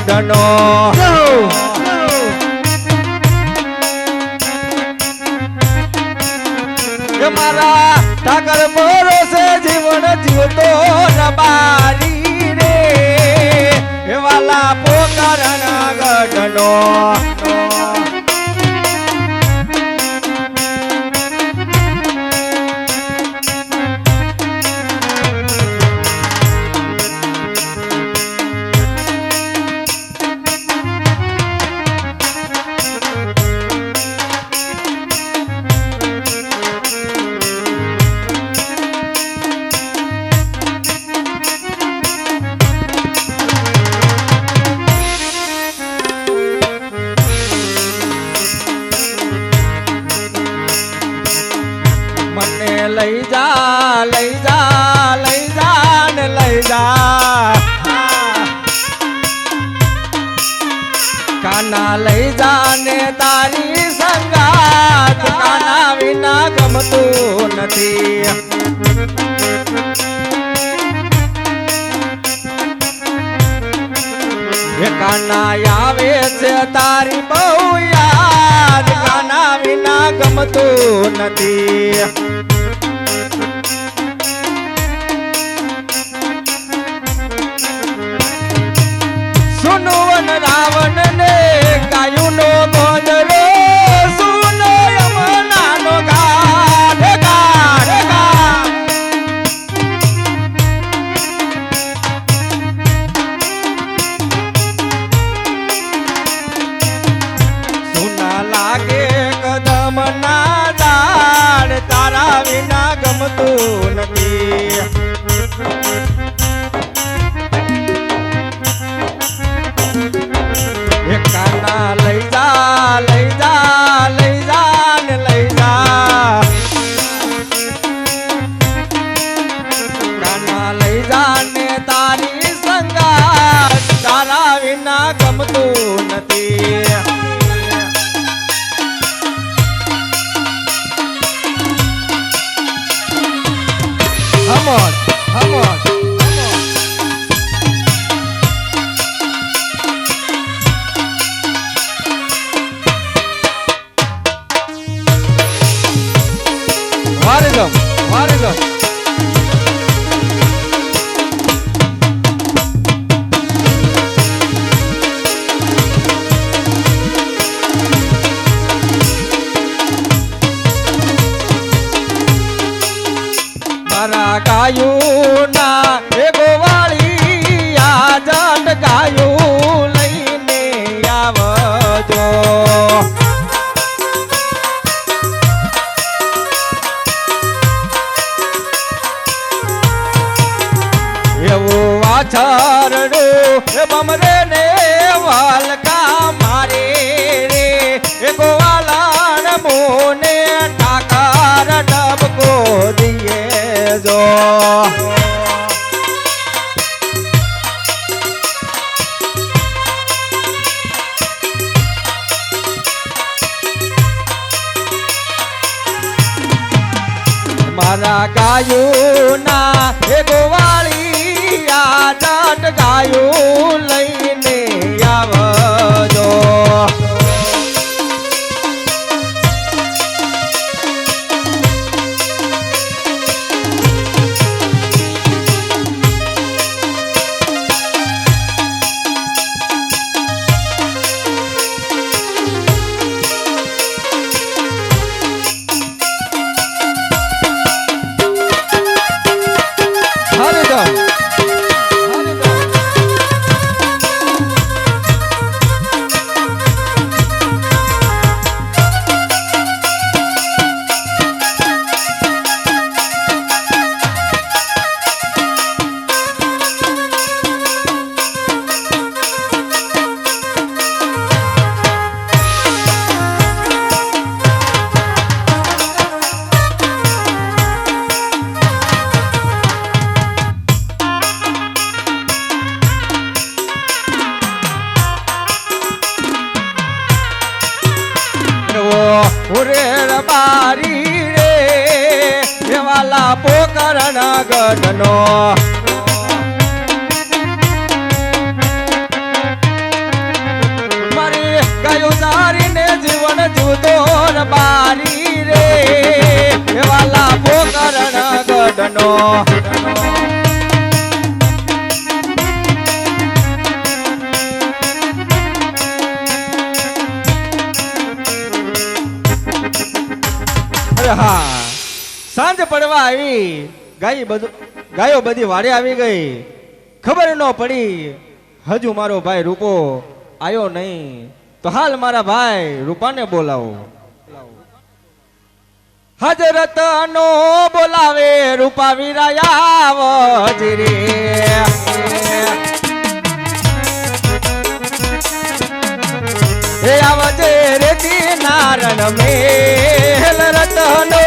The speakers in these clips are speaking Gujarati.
ગઢનો મારા ઠાકર ભરોસે જીવન જીવતો રબારી રે એવાલા પોકરના ગઢનો લઈ જા લઈ જા લઈ જા ને લઈ જા કાના લઈ જા ને તારી સંગાત કાના વિના ગમતું નથી કાના આવે છે તારી બહુ યાદ કાના વિના ગમતું નથી સુનવન રાવણ ને ગાયું નો ગોંદરો સુનો યમુના નો ગાઢ ગાઢ ગાઢ સુના લાગે કદમ ના ઝાડ તારા વિના ગમતું નથી કાના લઈ જા લઈ જા લઈ જા ને લઈ જા કાના લઈ જા ને તારી સંગાત તારા વિના ગમતું નથી હમોન હમોન Vargam, Vargam. મારા ગાયું ના એ ગોવાળી આ જટ ગાયું લઈને આવજો એવું વાછરડું બમરે ને વાલકા મારે રે એ ગોવાલાન મોને ઠાકર ડબકો દિએ જો મારા ગાયું ના એ ગોવાળી આ જટ ગાયું લઈને આવજો ઉરેર બારી રે એવાલા પોકરના ગઢનો વીરાનો અરે હા સાંજ પડવા આવી ગાયો બધી વાડે આવી ગઈ ખબર ન પડી હજુ મારો ભાઈ રૂપો આયો નહીં તો હાલ મારા ભાઈ રૂપાને બોલાવો હજરત નો બોલાવે રૂપા વીરાયા રે હે આવજે રે નારણ મેલ રતનો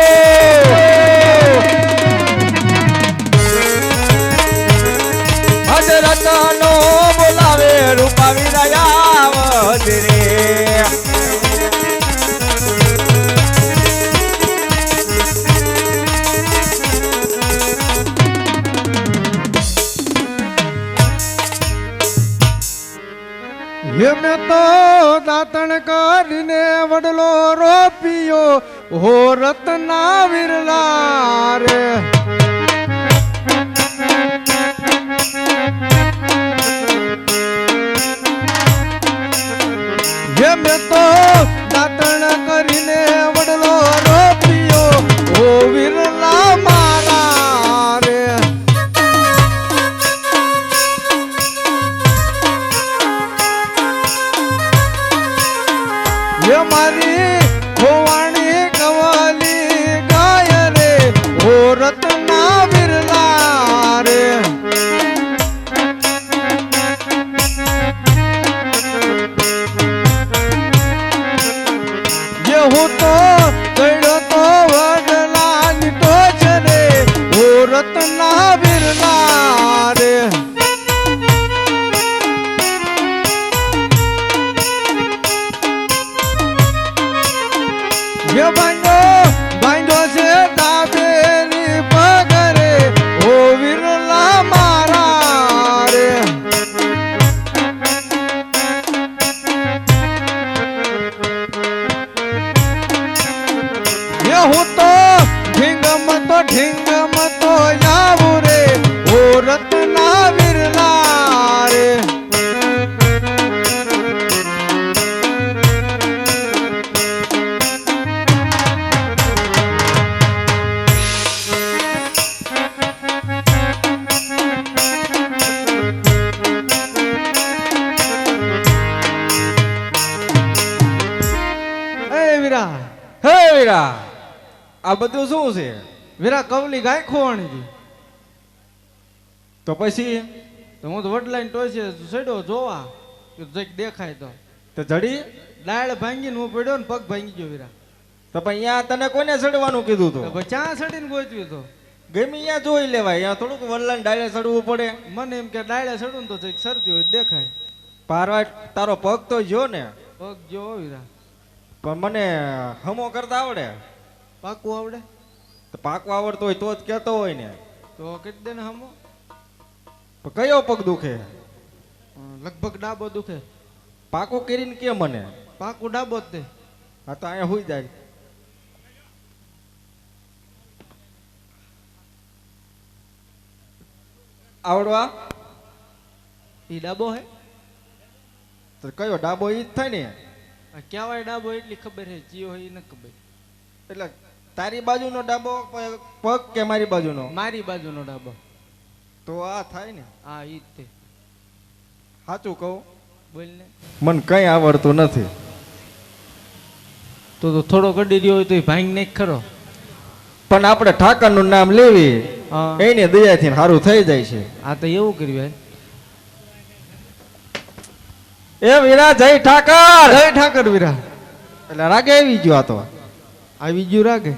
હજરત નો બોલાવે રૂપા વીરાયા રે એમને તો દાંતણ કાઢીને વડલો રોપ્યો હો રત્ના વિરલા રે એમને તો દાંતણ કરીને વડલો રોપ્યો હો વિરલા મારા રે ये मारी होवाणी कवाली गाय रे हो रत्ना बिरला रे ये हूँ तो गयो तो वडला निटो रे हो रत्ना बिरला रे ये बांधो से दाबेली पगरे ओ विरला मारा रे ये हूँ तो ढींग मतो यावू रे ओ रत्ना विरला रे વીરા હે વીરા આ બધું શું છે વીરા કવલી ગાય ખોવાણી હતી તો પછી તો હું તો વડલાઈને ટોચે ચડ્યો જોવા કે જઈક દેખાય તો જડી ડાળ ભાંગીને હું પડ્યો ને પગ ભાંગી ગયો વીરા તો પણ અહીંયા તને કોને ચડવાનું કીધું તો તું પછી ચા ચડીને ગોચ્યું તો ગમે અહીંયા જોઈ લેવાય અહીંયા થોડુંક વલ્લાને ડાળે ચડવું પડે મને એમ કે ડાળે ચડું ને તો જઈક સરતી હોય તો દેખાય પારવા તારો પગ તો જો ને પગ જો વીરા પણ મને હમો કરતા આવડે પાકું આવડે તો પાકવા આવડતો હોય તો જ કહેતો હોય ને તો કેટલી દે ને હમો પણ કયો પગ દુખે લગભગ ડાબો દુખે પાકો કરીને કે મને પાકું ડાબો જ તે હા તો અહીંયા હુઈ જાય આવડવા ઈ ડાબો હે તો કયો ડાબો ઈ જ થાય ને કહેવાય ડાબો એટલી ખબર હે જીઓ હોય ન ખબર એટલે તારી બાજુનો ડાબો પગ કે મારી બાજુનો મારી બાજુનો ડાબો તો આ થાય ને હા ઈ જ તે સાચું કહું બોલ ને મને કઈ આવડતું નથી તો થોડો કડી રહ્યો હોય તો ભાંગ નહીં ખરો પણ આપણે ઠાકરનું નામ લેવી હા એની દયાથી સારું થઈ જાય છે આ તો એવું કર્યું એ વીરા જય ઠાકર જય ઠાકર વીરા એટલે રાગે આવી ગયો આ તો આવી ગયું રાગે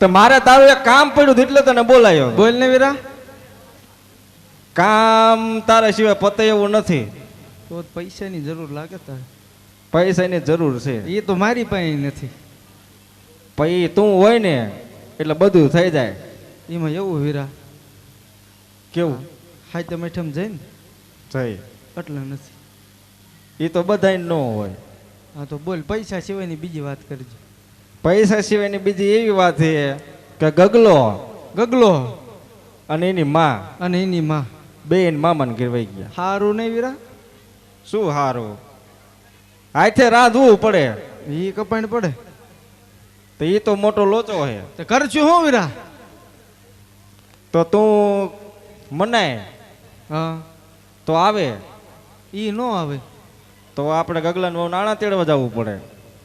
તો મારે તારું એક કામ પડ્યું એટલે તને બોલાયો બોલ ને વીરા કામ તારા સિવાય પતે એવું નથી તો પૈસાની જરૂર લાગે તારે પૈસાની જરૂર છે એ તો મારી પાસે નથી પછી તું હોય ને એટલે બધું થઈ જાય એમાં એવું વીરા કેવું હાથે મેઠમ જઈને જઈ એટલે નથી એ તો બધાય ન હોય હા તો બોલ પૈસા સિવાયની બીજી વાત કરજો પૈસા સિવાયની બીજી એવી વાત છે કે ગગલો ગગલો અને એની માં અને એની માં બે એની મામાને ઘેર વહી ગયા. હારું નહીં વીરા શું હારું? હાથે રાંધવું પડે ઈ કપાણ પડે તો એ તો મોટો લોચો હે. તો કરશું હું વીરા? તો તું મનાય હા તો આવે, ઈ નો આવે તો આપણે ગગલાને બહુ નાણાં તેડવા જવું પડે.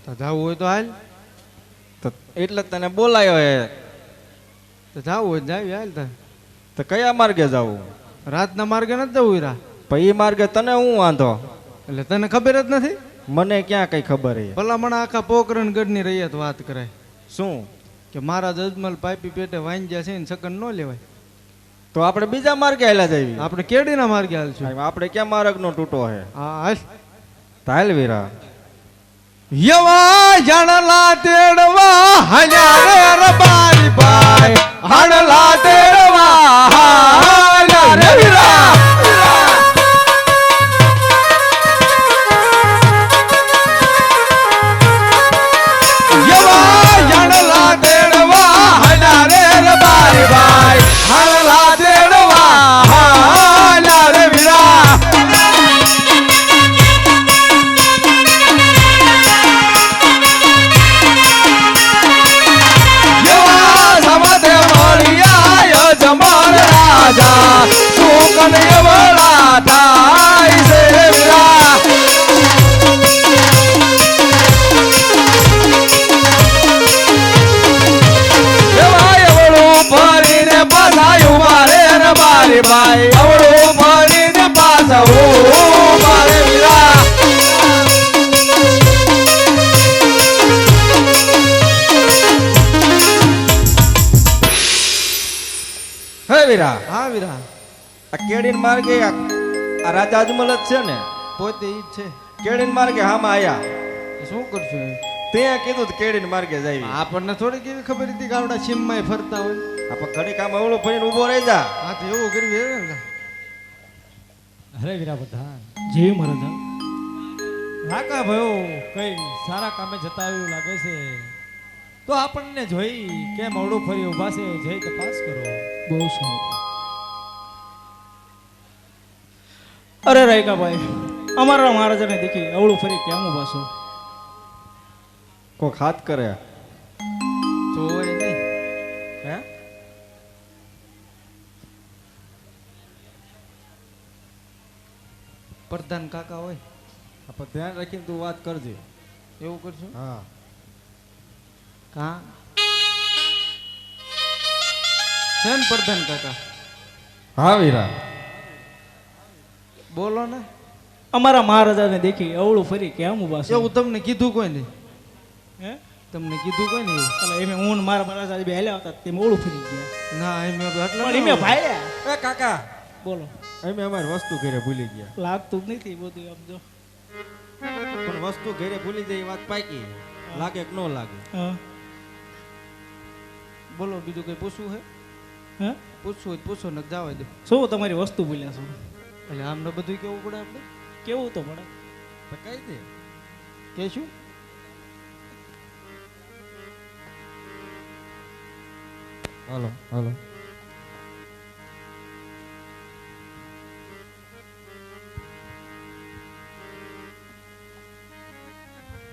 તો જાવું હોય તો હાલ, તો એટલે જ તને બોલાયો હે. તો જાવું હોય તો જાવી હાલ. તાર તો કયા માર્ગે જવું? રાતના માર્ગે નથી જવું વીરા. પછી એ માર્ગે તને હું વાંધો? એટલે તને ખબર જ નથી? મને ક્યાં કઈ ખબર હે? ભલામણ આખા પોકરણ ગઢની રૈયત વાત કરાય શું કે મારા જજમલ પાઇપી પેટે વાંજ્યા છે ને સકન ન લેવાય. તો આપણે બીજા માર્ગે હાલ્યા જઈએ. આપણે કેડીના માર્ગે હાલશું. આપણે ક્યાં માર્ગનો તૂટો હે? હા હાલ. તાલ વીરા યવા જાણલા તેડવા હાલ્યા રે રબારી ભાઈ, હાણલા તેડવા હાલ્યા રે વીરા. યવા જાણલા તેડવા હાલ્યા રે રબારી ભાઈ, હાણલા તેડવા હાલ્યા રે વીરા. સુકન એવડા થાય છે વીરા. એવાય અવળું ભરીને પાછા ઉભા રે રબારી ભાઈ, અવળું ભરીને પાછા ઉભા રે વીરા. હે વીરા, હા વીરા આ કેડીન માર્ગે આ રાજા અજમલ જ છે ને? પોતે ઈ જ છે. કેડીન માર્ગે હામાં આયા. શું કરશું? તે કીધું તો કેડીન માર્ગે જાય. આપણને થોડીક એવી ખબર હતી કે આવડા સીમમાં ફરતા હોય. આપણે ઘડી કામ અવળું ફરીને ઊભો રહી જા. હા તો એવું કરવી ને. અરે વીરા બધા જેવી મરદ રાકા ભયો કઈ સારા કામે જતા એવું લાગે છે, તો આપણને જોઈ કેમ અવળું ફરી ઉભા છે જઈ તપાસ કરો. બહુ સારું. અરે રાયકા ભાઈ, અમારા મહારાજાને દેખી અવળું ફરી કેમ ઉભા છો? કોક હાથ કરે જોવાય નહીં. હે? પ્રધાન કાકા હોય આપણે ધ્યાન રાખીને તું વાત કરજે. એવું કરશું. હા કા છે ને પ્રધાન કાકા? હા વીરા, બોલો ને. અમારા મહારાજાને દેખી અવળું ફરી કેમ ઉભા છો? એવું તમને કીધું કોઈ નહીં? હે? તમને કીધું કોઈ નહીં? એટલે એમે હું ને મારા મહારાજા બે હાલ્યા હતા તેમ અવળું ફરી ગયા. ના એમ એટલે પણ એમે ભાઈ એ કાકા બોલો અમે અમારી વસ્તુ ઘરે ભૂલી ગયા. લાગતું જ નથી બધું આમ જો. પણ વસ્તુ ઘરે ભૂલી જાય એ વાત પાકી. લાગે કે ન લાગે? હા બોલો બીજું કઈ પૂછવું હે? હે? પૂછવું હોય તો પૂછો ને જવા દો. શું તમારી વસ્તુ ભૂલ્યા છો? એટલે આમને બધું કેવું પડે આપણે? કેવું તો પડે. તો કહી દે. કે શું? હાલો હાલો.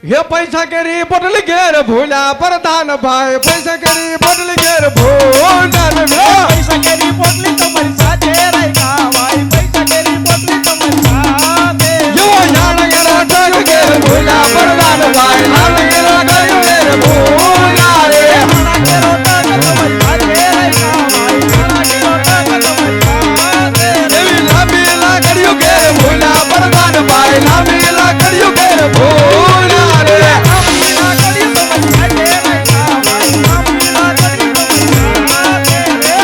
હે પૈસા કેરી પોટલી ઘેર ભૂલ્યા પ્રધાન ભાઈ, પૈસા કેરી પોટલી ઘેર ભૂલ્યા. પૈસા કેરી પોટલી તમારી સાથે રાયકા ભાઈ, પૈસા કેરી પોટલી તમારી સાથે. જો જાણ ગેલો ઠગ ઘેર ભૂલ્યા પ્રધાન ભાઈ, લાલ ગેલો ઠગ ઘેર ભૂલ્યા રે. મારા કેરો ટાંગ તમારી સાથે રાયકા ભાઈ, મારા કેરો ટાંગ તમારી સાથે. એવી લાંબી લાકડીઓ ઘેર ભૂલ્યા પ્રધાન ભાઈ, લાંબી લાકડીઓ ઘેર ભૂલ્યા રે. લાંબી લાકડી તમારી સાથે રાયકા ભાઈ, લાંબી લાકડી તમારી સાથે રે.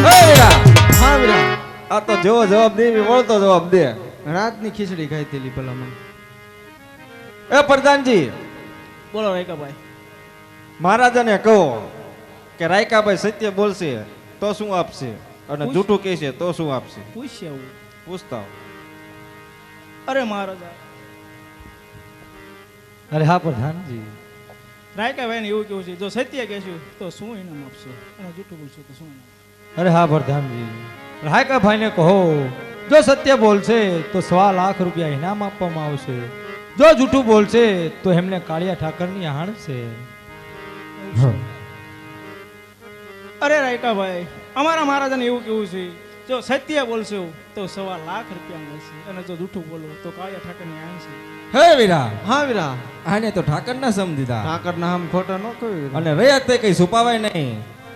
હે વીરા, હા વીરા, આ તો જેવો જવાબ દે એવી વળતો જવાબ દે. રાતની ખીચડી ખાઈ તેલી ભલામણ. એ પ્રધાનજી, બોલો રાયકા ભાઈ. મહારાજાને કહો કે રાયકાભાઈ સત્ય બોલશે તો શું આપશે, અને પૂછ. જૂઠું કહેશે તો શું આપશે? પૂછ્યા આવું. પૂછતા હો. અરે મહારાજા, અરે હા પ્રધાનજી, રાયકાભાઈને એવું કેવું છે, જો સત્ય કહેશું તો શું ઇનામ આપશો અને જૂઠું બોલશું તો શું ઇનામ? અરે હા પ્રધાનજી, રાયકા ભાઈને કહો જો સત્ય બોલશે તો 1.25 લાખ રૂપિયા ઇનામ આપવામાં આવશે, જો જૂઠું બોલશે તો એમને કાળિયા ઠાકરની હાણશે. અરે રાયકાભાઈ, અમારા મહારાજાને એવું કેવું છે, જો સત્ય બોલશો તો 1.25 લાખ રૂપિયા મળશે અને જો જૂઠું બોલો તો કાળિયા ઠાકરની આણ છે. હે વીરા, હા વીરા, આને તો ઠાકર ના સમજીતા ઠાકર ના આમ ખોટા ન કહ્યું અને રહ્યા તે કઈ છુપાવાય નહીં.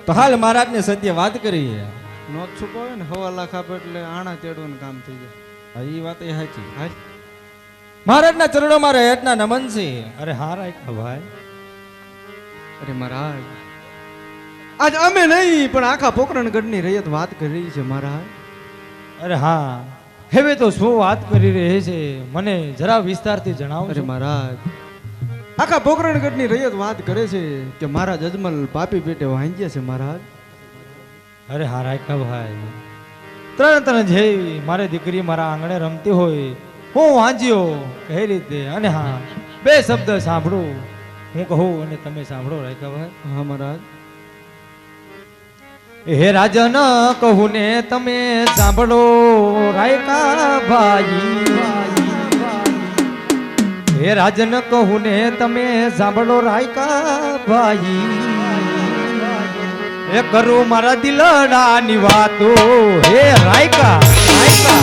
તો હાલ મહારાજને સત્ય વાત કરી. નો છુપાવે ને 1.25 લાખ આપે એટલે આણા તેડવાનું કામ થઈ જાય. હા, ઈ વાત એ સાચી. હાલ મહારાજના ચરણોમાં રહેતના નમન છે. અરે હા રાયકા ભાઈ, અરે મહારાજ, આજ અમે નહીં પણ આખા પોકરણગઢની રૈયત વાત કરી રહી છે મહારાજ. અરે હા, હવે તો શું વાત કરી રહી છે, મને જરા વિસ્તારથી જણાવો. અરે મહારાજ, આખા પોકરણગઢની રૈયત વાત કરે છે કે મહારાજ અજમલ પાપી પેટે વાંગ્યા છે મહારાજ. અરે હા રાયકા ભાઈ, ત્રણ જેવી મારી દીકરી મારા આંગણે રમતી હોય, હું વાંચ્યો કઈ રીતે, અને હા 2 શબ્દ સાંભળું, હું કહું અને તમે સાંભળો રાયકા ભાઈ. હા મહારાજ. હે રાજન કહું ને તમે સાંભળો રાયકા ભાઈ, હે રાજન કહું ને તમે સાંભળો રાયકા ભાઈ, એ કરું મારા દિલડાની વાતો હે રાયકા રાયકા.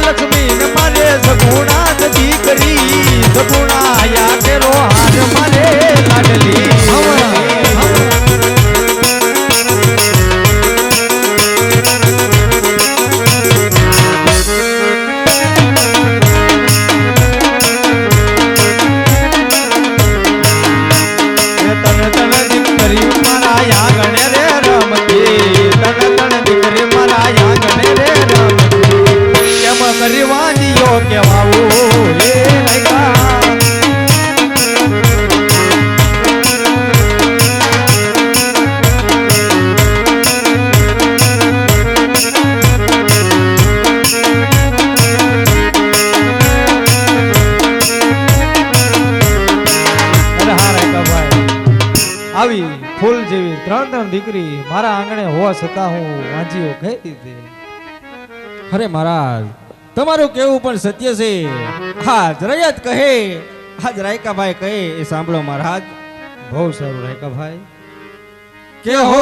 લક્ષ્મી ને મારે સગુણા દીકરી, સગુણા આયા કેરો હાર મારે લાડલી. આવી ફૂલ જેવી 3 દીકરી મારા આંગણે હોવા છતાં હું વાંજીઓ કઈ રીતે. અરે મહારાજ, તમારું કેવું પણ સત્ય છે. હા રૈયત કહે, આજ રાયકાભાઈ કહે એ સાંભળો મહારાજ. બહુ સારું રાયકા ભાઈ. કે હો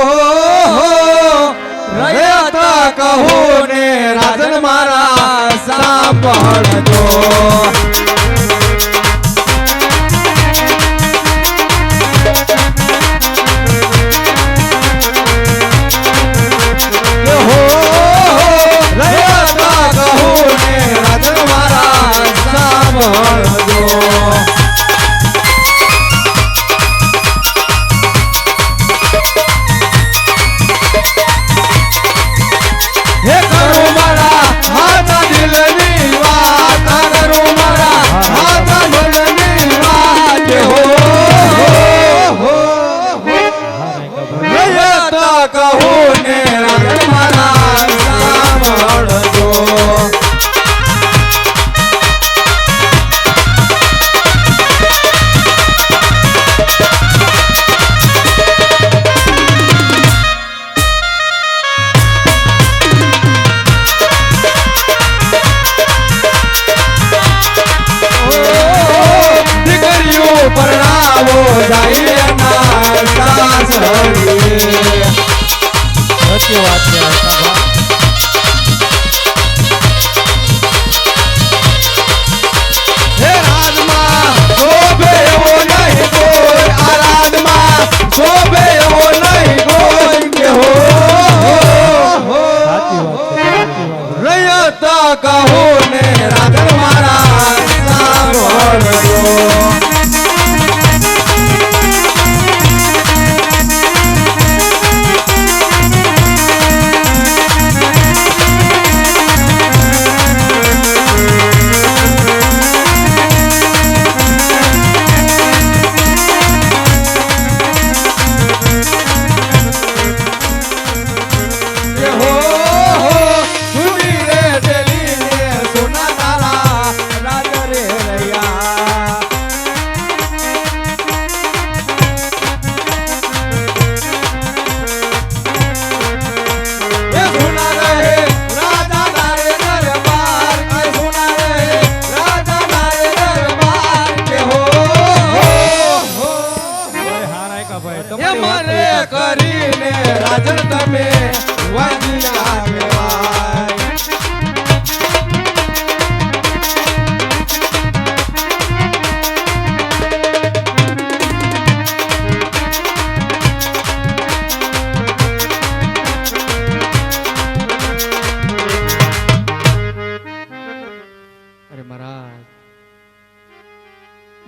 રૈયત કહું ને રાજન મારા સાંભળજો. હે કરું મારા હાથ દિલની વાત, કરું મારા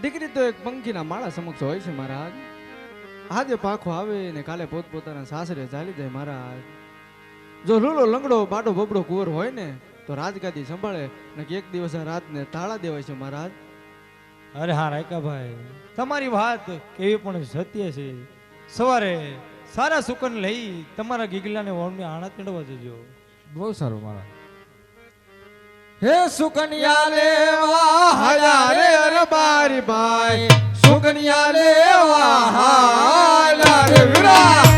દીકરી તો એક પંખીના માળા સમક્ષ હોય છે મહારાજ. આજે પાખો આવે ને કાલે પોતપોતાના સાસરે ચાલી જાય મહારાજ. જો લૂલો લંગડો બાડો બબડો કુંવર હોય ને તો રાજગાદી સંભાળે ને એક દિવસ આ રાતને તાળા દેવાય છે મહારાજ. અરે હા રાયકાભાઈ, તમારી વાત કેવી પણ સત્ય છે. સવારે સારા સુકન લઈ તમારા ગીગલાને વોણને આણા ચડવા જજો. બહુ સારું મારા. હે સુકન્યા લેવા હાલા રે રબારી ભાઈ સુકન્યા લેવા હાલા રે વીરા.